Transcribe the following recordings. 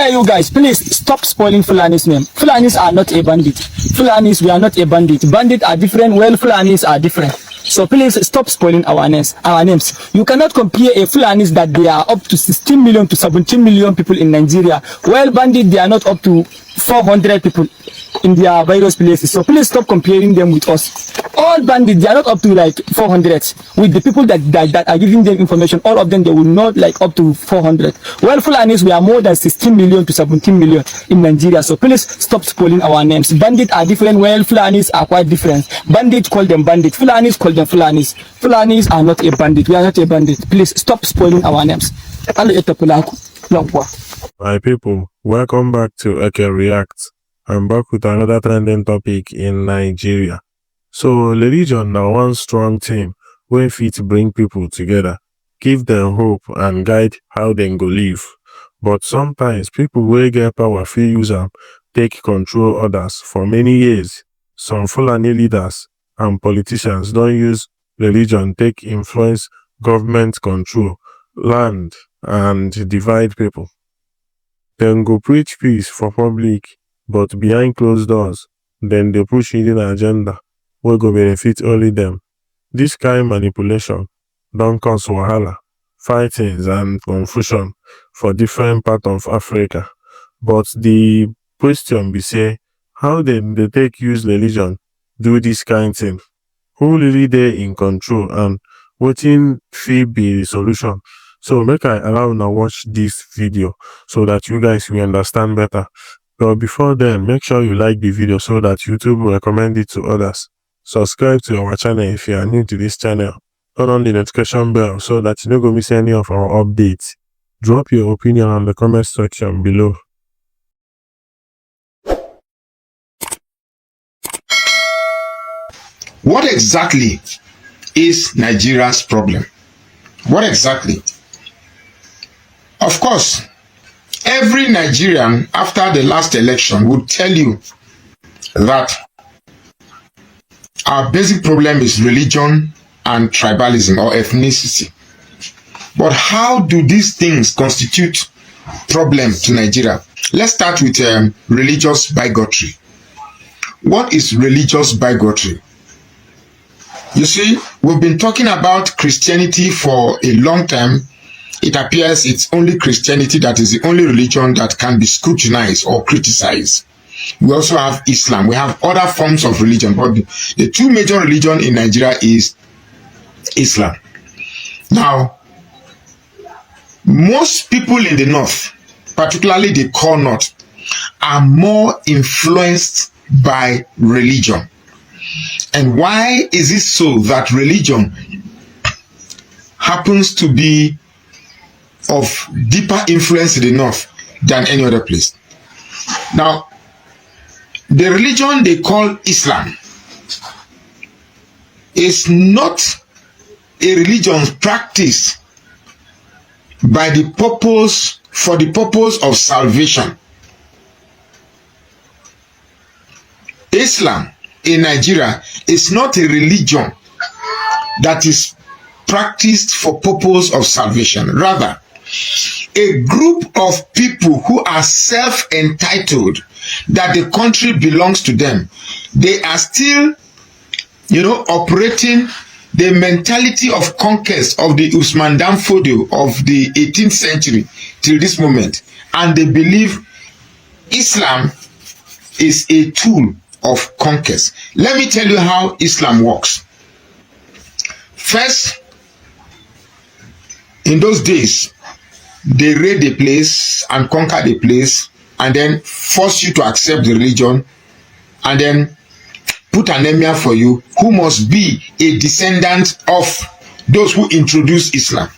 tell you guys, please stop spoiling Fulani's name. Fulanis are not a bandit. Fulanis, we are not a bandit. Bandits are different. Well, Fulanis are different. So please stop spoiling our names. You cannot compare a Fulanis that they are up to 16 million to 17 million people in Nigeria. Well, bandit, they are not up to 400 people in their various places. So please stop comparing them with us. All bandits, they are not up to like 400. With the people that are giving them information, all of them, they will not like up to 400. Well, Fulanis, we are more than 16 million to 17 million in Nigeria. So please stop spoiling our names. Bandits are different. Well, Fulanis are quite different. Bandits call them bandits. Fulanis call them Fulanis. Fulanis are not a bandit. We are not a bandit. Please stop spoiling our names. My people, welcome back to Eke React. I'm back with another trending topic in Nigeria. So, religion now one strong team wey fit bring people together, give them hope and guide how dem go live. But sometimes people wey get power fit use am take control others for many years. Some Fulani leaders and politicians don use religion take influence government control, land, and divide people. Dem go preach peace for public, but behind closed doors, dem dey push hidden agenda wey go benefit only dem. This kind manipulation don cause wahala, fightings, and confusion for different parts of Africa. But the question be say, how dem dey take use religion do this kind thing? Who really dey in control, and wetin fit be the solution? So make I allow una watch this video so that you guys will understand better. But before then, make sure you like the video so that YouTube will recommend it to others. Subscribe to our channel if you are new to this channel. Turn on the notification bell so that you don't go miss any of our updates. Drop your opinion on the comment section below. What exactly is Nigeria's problem? What exactly? Of course, every Nigerian after the last election would tell you that our basic problem is religion and tribalism or ethnicity. But how do these things constitute problem to Nigeria? Let's start with religious bigotry. What is religious bigotry? You see, we've been talking about Christianity for a long time. It appears it's only Christianity that is the only religion that can be scrutinized or criticized. We also have Islam. We have other forms of religion, but the two major religions in Nigeria is Islam. Now, most people in the north, particularly the core north, are more influenced by religion. And why is it so that religion happens to be of deeper influence in the north than any other place? Now, the religion they call Islam is not a religion practiced by the purpose, for the purpose of salvation. Islam in Nigeria is not a religion that is practiced for purpose of salvation. Rather, a group of people who are self-entitled that the country belongs to them, they are still, operating the mentality of conquest of the Usman Dan Fodio of the 18th century till this moment. And they believe Islam is a tool of conquest. Let me tell you how Islam works. First, in those days, they raid the place and conquer the place and then force you to accept the religion and then put an emir for you who must be a descendant of those who introduced Islam.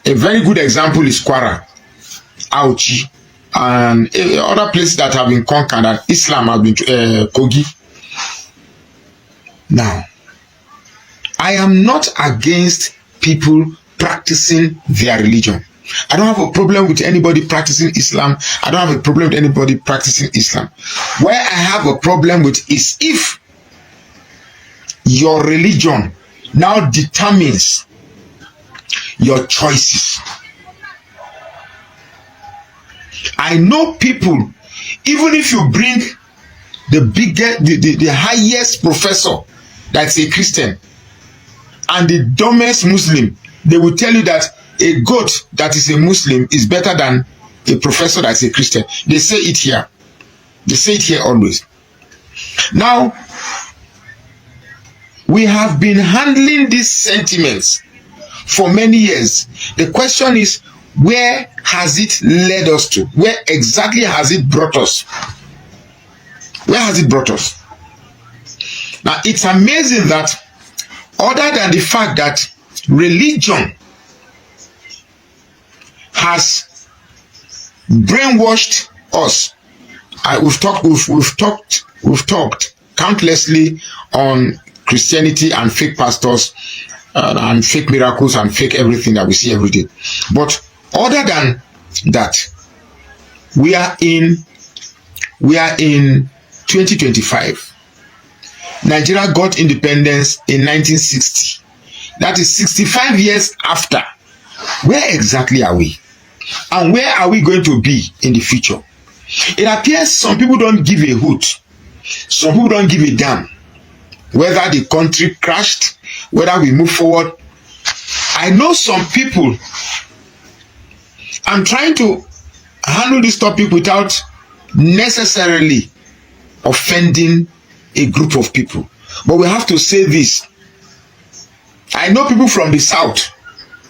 A very good example is Kwara, Auchi, and other places that have been conquered and Islam has been Kogi. Now, I am not against people practicing their religion. I don't have a problem with anybody practicing Islam. I don't have a problem with anybody practicing Islam. Where I have a problem with is if your religion now determines your choices. I know people, even if you bring the highest professor that's a Christian and the dumbest Muslim, they will tell you that a goat that is a Muslim is better than a professor that's a Christian. They say it here. They say it here always. Now, we have been handling these sentiments for many years. The question is, where has it led us to? Where exactly has it brought us? Where has it brought us? Now, it's amazing that other than the fact that religion has brainwashed us, we've talked countlessly on Christianity and fake pastors and fake miracles and fake everything that we see every day. But other than that, we are in 2025. Nigeria got independence in 1960. That is 65 years after. Where exactly are we? And where are we going to be in the future? It appears some people don't give a hoot. Some people don't give a damn whether the country crashed, whether we move forward. I know some people. I'm trying to handle this topic without necessarily offending a group of people. But we have to say this. I know people from the South.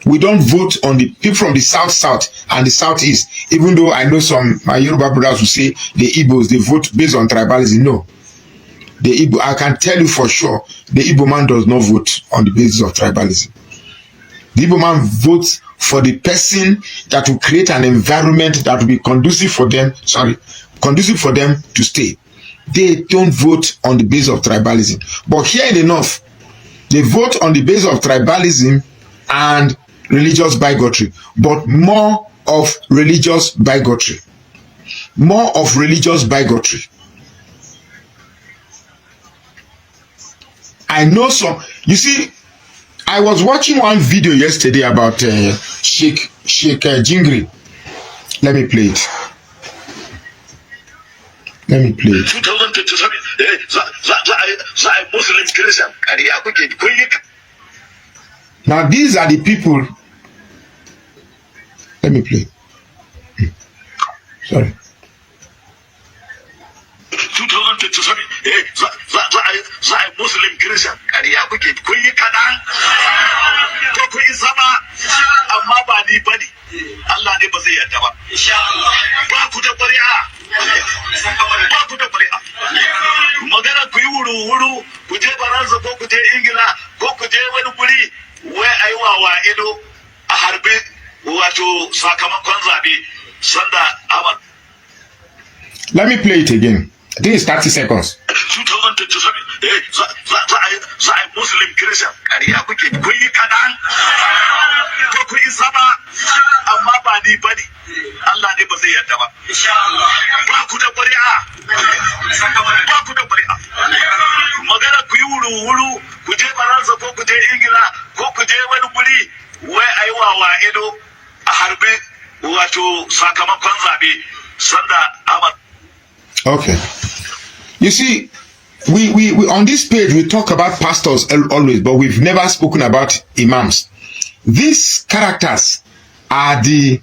We don't vote on the people from the South and the Southeast. Even though I know some my Yoruba brothers who say the Igbos, they vote based on tribalism. No. The Igbo, I can tell you for sure, the Igbo man does not vote on the basis of tribalism. The Igbo man votes for the person that will create an environment that will be conducive for them to stay. They don't vote on the basis of tribalism. But here in the North, they vote on the basis of tribalism and religious bigotry, but more of religious bigotry. More of religious bigotry. I know some. You see, I was watching one video yesterday about Sheikh Jingri. Let me play it. Let me play it. 2027, now these are the people. Let me play. Sorry. 2027, za a Muslim Christian. Kariya kuke kun yi kaɗan ko kun yi sama, amma ba ni bane. Allah ne ba zai yarda ba. Ba ku da ƙuri'a. Ba ku da ƙuri'a. Magana ku yi wuru-wuru, ku je Faransa ko ku je Ingila ko ku je wani guri wai ai wawa ido a harbe wato sakamakon zabe sanda Ahmad. Let me play it again. This is 30 seconds. 2027, za a Muslim Christian. Kariya kuke kun yi kaɗan ko kun yi sama, amma ba ni bane. Allah ne ba zai yarda ba. Ba ku da ƙuri'a. Ba ku da ƙuri'a. Magana ku yi wuru-wuru, ku je Faransa ko ku je Ingila ko ku je wani guri wai ai wawa ido a harbe wato sakamakon zabe sanda Ahmad. Okay. You see, we on this page we talk about pastors always, but we've never spoken about imams. These characters are the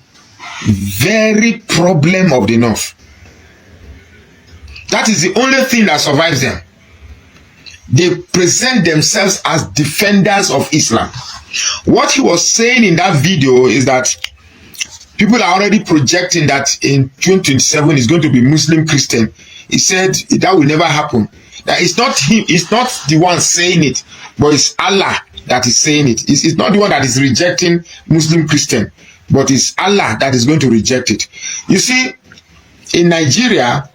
very problem of the North. That is the only thing that survives them. They present themselves as defenders of Islam. What he was saying in that video is that people are already projecting that in 2027 is going to be Muslim Christian. He said that will never happen. That it's not him, it's not the one saying it, but it's Allah that is saying it. It's not the one that is rejecting Muslim Christian, but it's Allah that is going to reject it. You see, in Nigeria,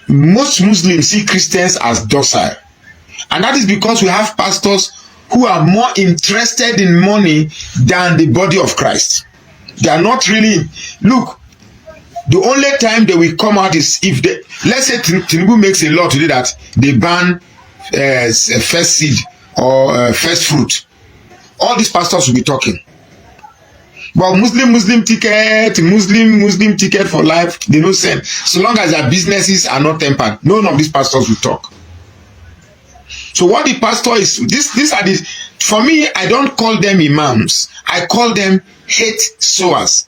most Muslims see Christians as docile. And that is because we have pastors who are more interested in money than the body of Christ. They are not really, look, the only time they will come out is if they, let's say Tinubu makes a law today that they ban first seed or first fruit. All these pastors will be talking. But Muslim ticket for life, they no send. So long as their businesses are not tempered, none of these pastors will talk. So what the pastor is, these are the, for me, I don't call them imams. I call them hate sowers.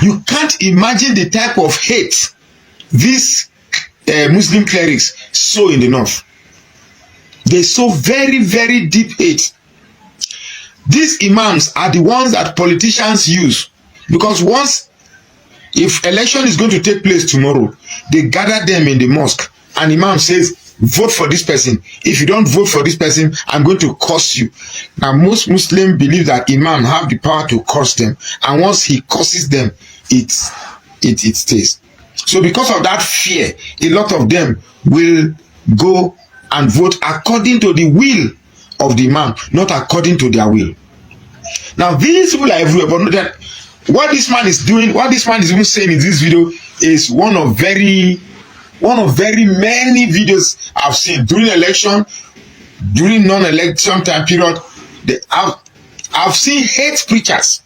You can't imagine the type of hate these Muslim clerics sow in the north. They sow very, very deep hate. These imams are the ones that politicians use, because once, if election is going to take place tomorrow, they gather them in the mosque, and imam says, vote for this person. If you don't vote for this person, I'm going to curse you. Now, most Muslims believe that imam have the power to curse them, and once he curses them, it stays. So because of that fear, a lot of them will go and vote according to the will of the imam, not according to their will. Now, these people are everywhere, but that what this man is doing, what this man is even saying in this video, is one of very many videos I've seen during election, during non-election time period. I've seen hate preachers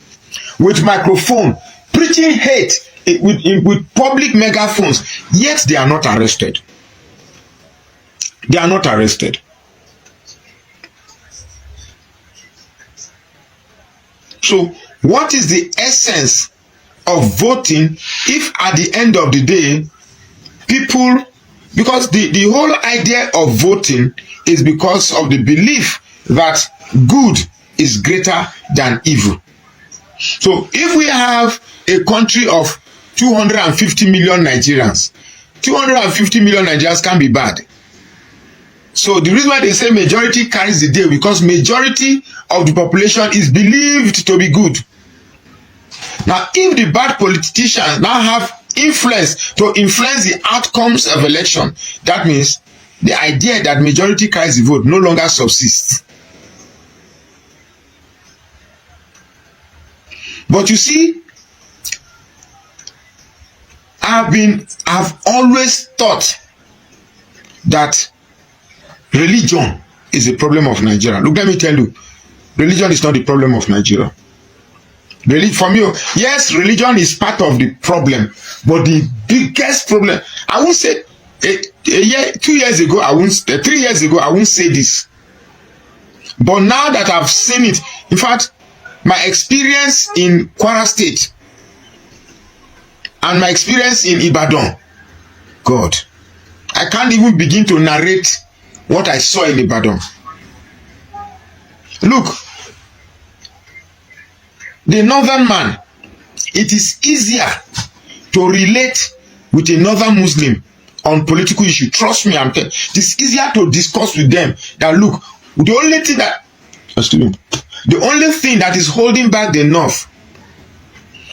with microphone preaching hate with public megaphones, yet they are not arrested. They are not arrested. So, what is the essence of voting if at the end of the day, people, because the whole idea of voting is because of the belief that good is greater than evil. So, if we have a country of 250 million Nigerians, 250 million Nigerians can be bad. So the reason why they say majority carries the day, because majority of the population is believed to be good. Now, if the bad politicians now have influence to influence the outcomes of election, that means the idea that majority carries the vote no longer subsists. But you see, I've always thought that religion is a problem of Nigeria. Look, let me tell you, religion is not the problem of Nigeria. For me, yes, religion is part of the problem, but the biggest problem, I won't say, 2 years ago, 3 years ago, I won't say this. But now that I've seen it, in fact, my experience in Kwara State and my experience in Ibadan, God, I can't even begin to narrate what I saw in Ibadan. Look, the northern man, it is easier to relate with a northern Muslim on political issue. Trust me, I'm telling you, it's easier to discuss with them than, look, the only thing that is holding back the north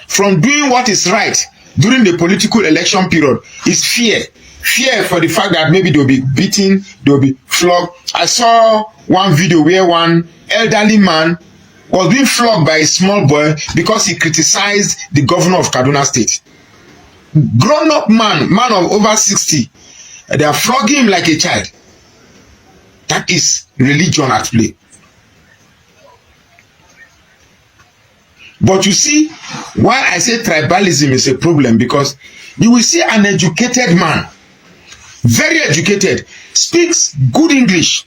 from doing what is right during the political election period is fear. Fear for the fact that maybe they'll be beaten, they'll be flogged. I saw one video where one elderly man was being flogged by a small boy because he criticized the governor of Kaduna State. Grown-up man of over 60, they are flogging him like a child. That is religion at play. But you see, why I say tribalism is a problem, because you will see an educated man, very educated, speaks good English,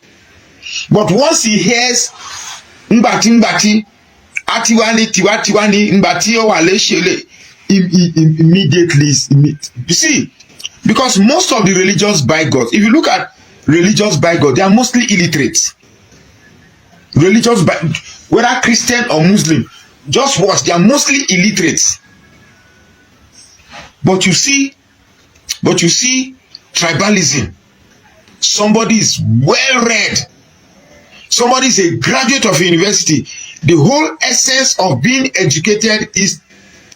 but once he hears Mbati, Atiwani, Tiwani, Mbati, Owale, Shele, immediately, you see, because most of the religious bigots, if you look at religious bigots, they are mostly illiterate. Whether Christian or Muslim, just watch, they are mostly illiterate. But you see, tribalism. Somebody is well read. Somebody is a graduate of university. The whole essence of being educated is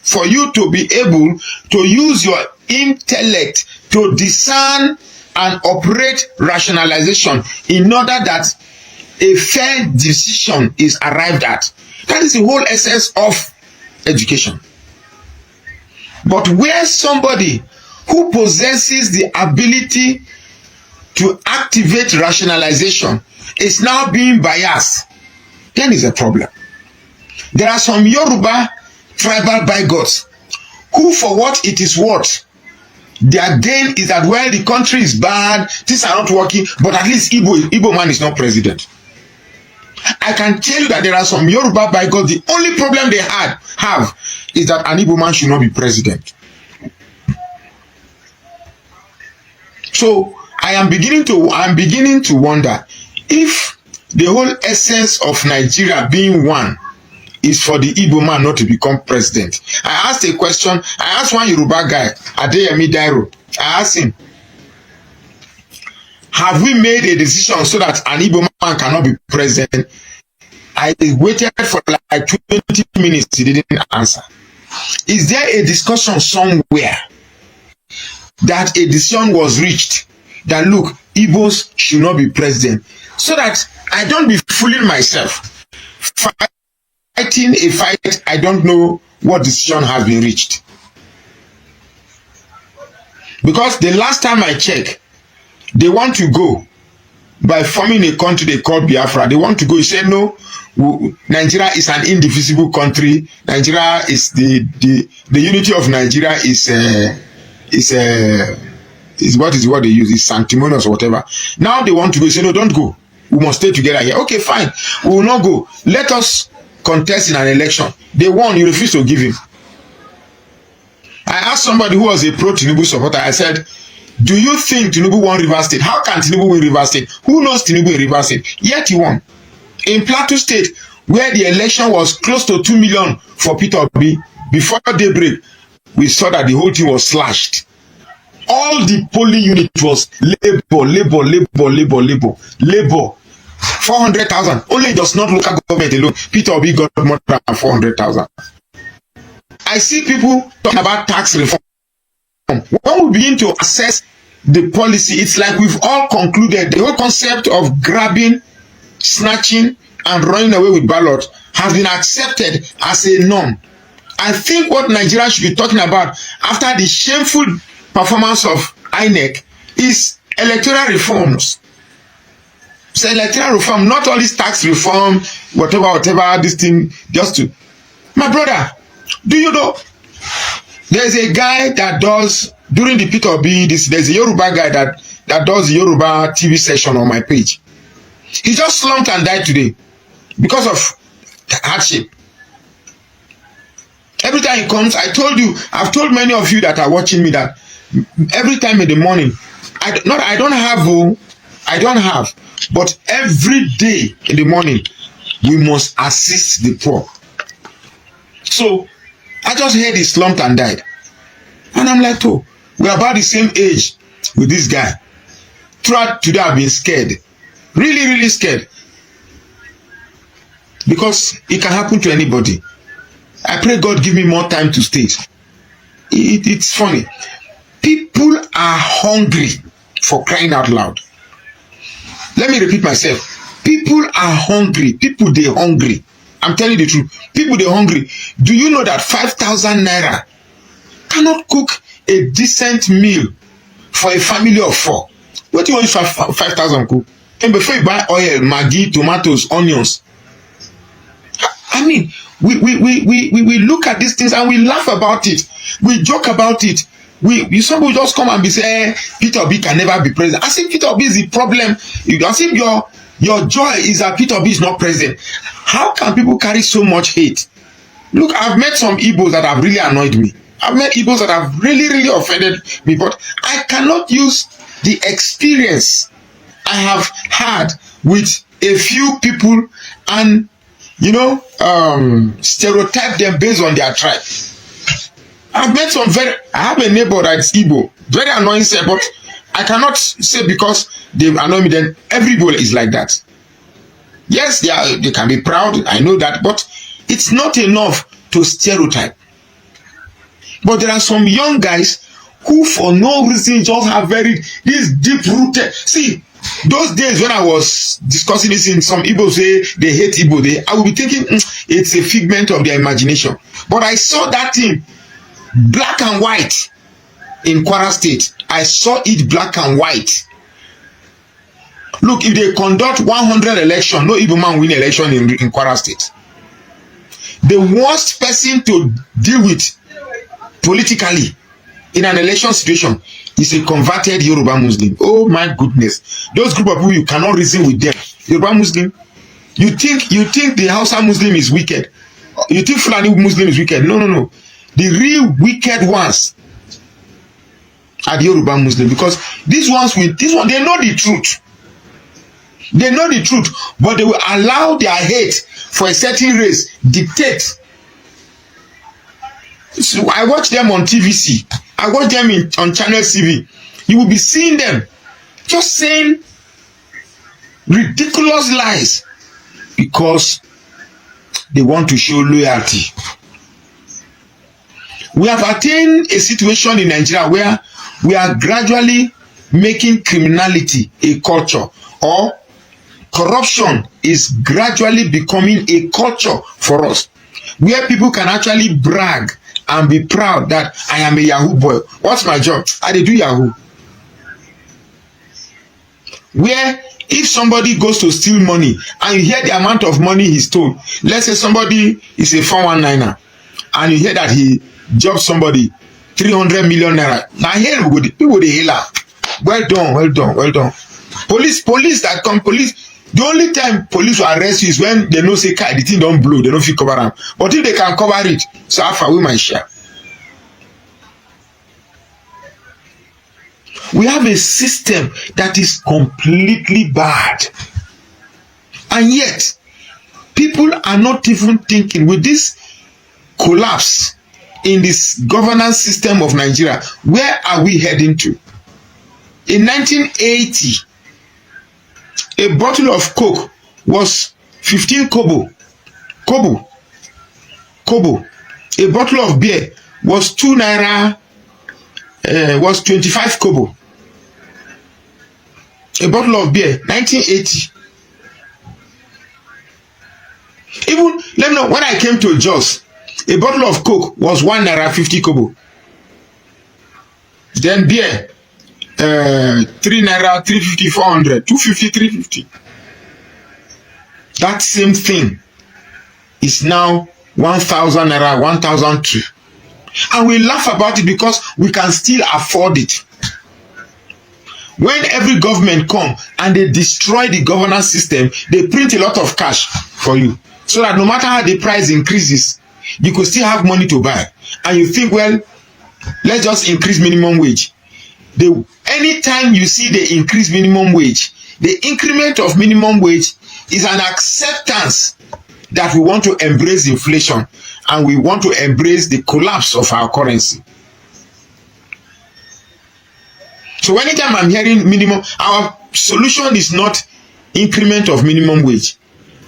for you to be able to use your intellect to discern and operate rationalization in order that a fair decision is arrived at. That is the whole essence of education. But where somebody who possesses the ability to activate rationalization is now being biased, then is a problem. There are some Yoruba tribal bigots, who for what it is worth, their gain is that, well, the country is bad, things are not working, but at least Igbo man is not president. I can tell you that there are some Yoruba bigots, the only problem they have is that an Igbo man should not be president. So I am beginning to wonder if the whole essence of Nigeria being one is for the Igbo man not to become president. I asked a question. I asked one Yoruba guy, Adeyemi Dairo. I asked him, have we made a decision so that an Igbo man cannot be president? I waited for like 20 minutes. He didn't answer. Is there a discussion somewhere that a decision was reached that, look, Igbos should not be president, so that I don't be fooling myself, fighting a fight I don't know what decision has been reached? Because the last time I checked, they want to go by forming a country they call Biafra. They want to go. He said, no, Nigeria is an indivisible country. Nigeria is the unity of Nigeria is what they use, is sanctimonious or whatever. Now they want to go. He said, no, don't go. We must stay together here. Okay, fine. We will not go. Let us contest in an election. They won. You refuse to give him. I asked somebody who was a pro-Tinubu supporter. I said, do you think Tinubu won Rivers State? How can Tinubu win Rivers State? Who knows Tinubu in Rivers State? Yet he won. In Plateau State, where the election was close to 2 million for Peter Obi, before daybreak, we saw that the whole thing was slashed. All the polling unit was labor. 400,000. Only just not local government alone. Peter Obi got more than 400,000. I see people talking about tax reform. When we begin to assess the policy, it's like we've all concluded the whole concept of grabbing, snatching, and running away with ballot has been accepted as a norm. I think what Nigeria should be talking about after the shameful performance of INEC is electoral reforms. So electoral reform, not all this tax reform, whatever, this thing, just to... My brother, do you know, there's a guy that does, during the Peter Obi, there's a Yoruba guy that does the Yoruba TV session on my page. He just slumped and died today because of hardship. Every time he comes, I've told many of you that are watching me that every time in the morning, I don't have, but every day in the morning, we must assist the poor. So I just heard he slumped and died. And I'm like, oh, we're about the same age with this guy. Throughout today, I've been scared. Really, really scared. Because it can happen to anybody. I pray God give me more time to stay. It's funny. People are hungry, for crying out loud. Let me repeat myself. People are hungry. People, they're hungry. I'm telling you the truth. People, they're hungry. Do you know that 5,000 naira cannot cook a decent meal for a family of 4? What do you want 5,000 cook? And before you buy oil, Maggi, tomatoes, onions. I mean, we look at these things and we laugh about it. We joke about it. Some will just come and be say, Peter Obi can never be president. As if Peter Obi is the problem. As if your joy is that Peter Obi is not president. How can people carry so much hate? Look, I've met some Igbos that have really annoyed me. I've met Igbos that have really, really offended me. But I cannot use the experience I have had with a few people and, stereotype them based on their tribe. I've met I have a neighbor that's Igbo, very annoying, but I cannot say because they annoy me, then everybody is like that. Yes, they can be proud, I know that, but it's not enough to stereotype. But there are some young guys who for no reason just have this deep-rooted... See, those days when I was discussing this, in some Igbo say they hate Igbo, I will be thinking it's a figment of their imagination. But I saw that thing black and white in Kwara State. I saw it black and white. Look, if they conduct 100 election, no Igbo man win election in Kwara State. the worst person to deal with politically in an election situation is a converted Yoruba Muslim. Oh my goodness. Those group of people, you cannot reason with them. Yoruba Muslim, you think the Hausa Muslim is wicked. You think Fulani Muslim is wicked. No, no, no. The real wicked ones are the Yoruba Muslim, because these ones, they know the truth. They know the truth, but they will allow their hate for a certain race dictate. So I watch them on TVC. I watch them on Channel CV. You will be seeing them just saying ridiculous lies because they want to show loyalty. We have attained a situation in Nigeria where we are gradually making criminality a culture, or corruption is gradually becoming a culture for us, where people can actually brag and be proud that I am a Yahoo boy. What's my job? I do Yahoo. Where if somebody goes to steal money and you hear the amount of money he stole, let's say somebody is a 419er and you hear that he jobbed somebody 300 million naira. Now here people dey hail am. Well done, well done, well done. Police that come, the only time police will arrest you is when they know say the thing don't blow, they don't feel cover am. But if they can cover it, so how far we might share. We have a system that is completely bad. And yet, people are not even thinking, with this collapse in this governance system of Nigeria, where are we heading to? In 1980, a bottle of Coke was 15 kobo. A bottle of beer was 2 naira, was 25 kobo. A bottle of beer, 1980. Even, let me know, when I came to Jos, a bottle of Coke was 1 naira 50 kobo. Then beer, 3 naira 350, 400, 250, 350. That same thing is now 1,000 naira, 1,002. And we laugh about it because we can still afford it. When every government come and they destroy the governance system, they print a lot of cash for you, so that no matter how the price increases, you could still have money to buy. And you think, well, let's just increase minimum wage. Anytime you see the increased minimum wage, the increment of minimum wage is an acceptance that we want to embrace inflation and we want to embrace the collapse of our currency. So anytime I'm hearing minimum, our solution is not increment of minimum wage.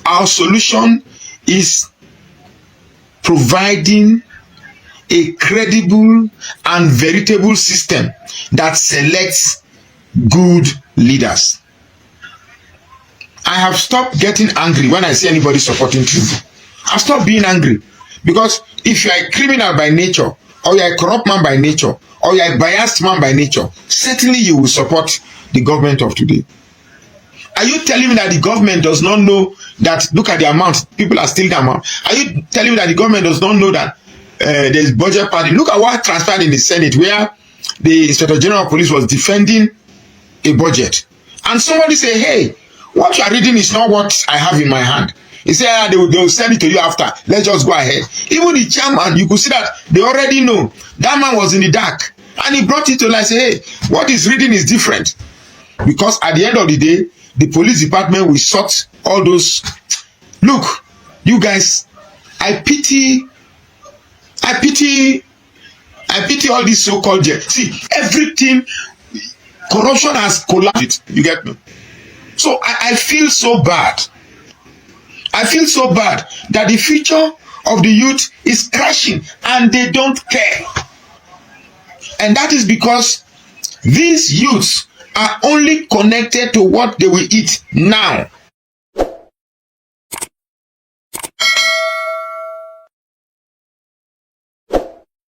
Our solution is providing a credible and veritable system that selects good leaders. I have stopped getting angry when I see anybody supporting truth. I've stopped being angry, because if you are a criminal by nature, or you are a corrupt man by nature, or you are a biased man by nature, certainly you will support the government of today. Are you telling me that the government does not know that, look at the amount, people are stealing the amount? Are you telling me that the government does not know that there's budget party? Look at what transpired in the Senate, where the Inspector General of Police was defending a budget. And somebody say, hey, what you are reading is not what I have in my hand. He said, they will send it to you after. Let's just go ahead. Even the chairman, you could see that they already know. That man was in the dark. And he brought it to light, say, hey, what he's reading is different. Because at the end of the day, the police department will sort all those. Look, you guys, I pity all these so-called jails. See, everything, corruption has collapsed. You get me? So I feel so bad. I feel so bad that the future of the youth is crashing and they don't care. And that is because these youths are only connected to what they will eat now.